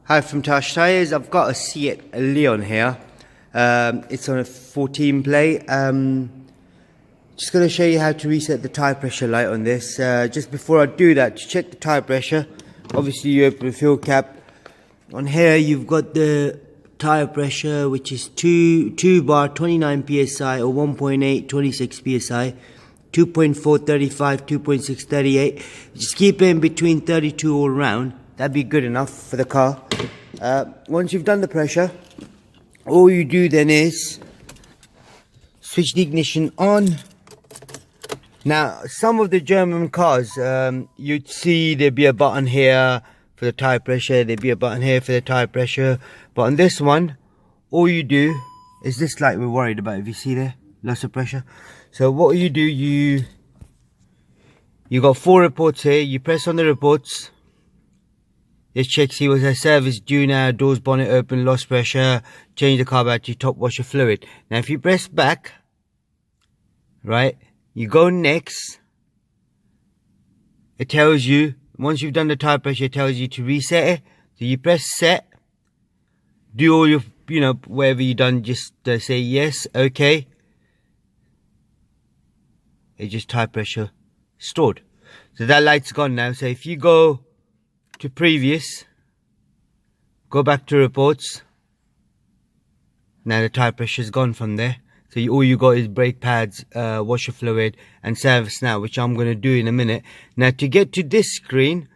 Hi from Tyres. I've got a Seat Leon here. It's on a 14 plate. Just going to show you how to reset the tyre pressure light on this. Just before I do that, to check the tyre pressure, obviously you open the fuel cap. On here you've got the tyre pressure, which is 2 bar 29 psi or 1.8 26 psi, 2.4 35, 2.6 38. Just keep it in between 32 all round. That'd be good enough for the car. Once you've done the pressure, all you do then is switch the ignition on. Now, some of the German cars, you'd see there'd be a button here for the tyre pressure, there'd be a button here for the tyre pressure. But on this one, all you do is this light we're worried about, if you see there, loss of pressure. So what you do, you got 4 reports here, you press on the reports. Let's check, see what's our service due now, doors bonnet open, lost pressure, change the car battery, top washer fluid. Now if you press back, right, you go next, it tells you, once you've done the tyre pressure, it tells you to reset it. So you press set, do all your, whatever you done, just say yes, okay. It's just tyre pressure stored. So that light's gone now. So if you go to previous, go back to reports, now the tyre pressure is gone from there. So all you got is brake pads, washer fluid and service now, which I'm going to do in a minute. Now to get to this screen,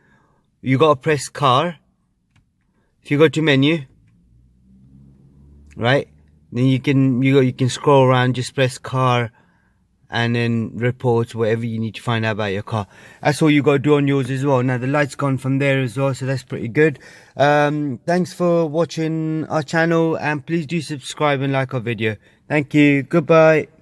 you got to press car. If you go to menu, right, then you can scroll around, just press car and then reports, whatever you need to find out about your car. That's all you got to do on yours as well. Now the light's gone from there as well, so that's pretty good. Thanks for watching our channel, and please do subscribe and like our video. Thank you. Goodbye.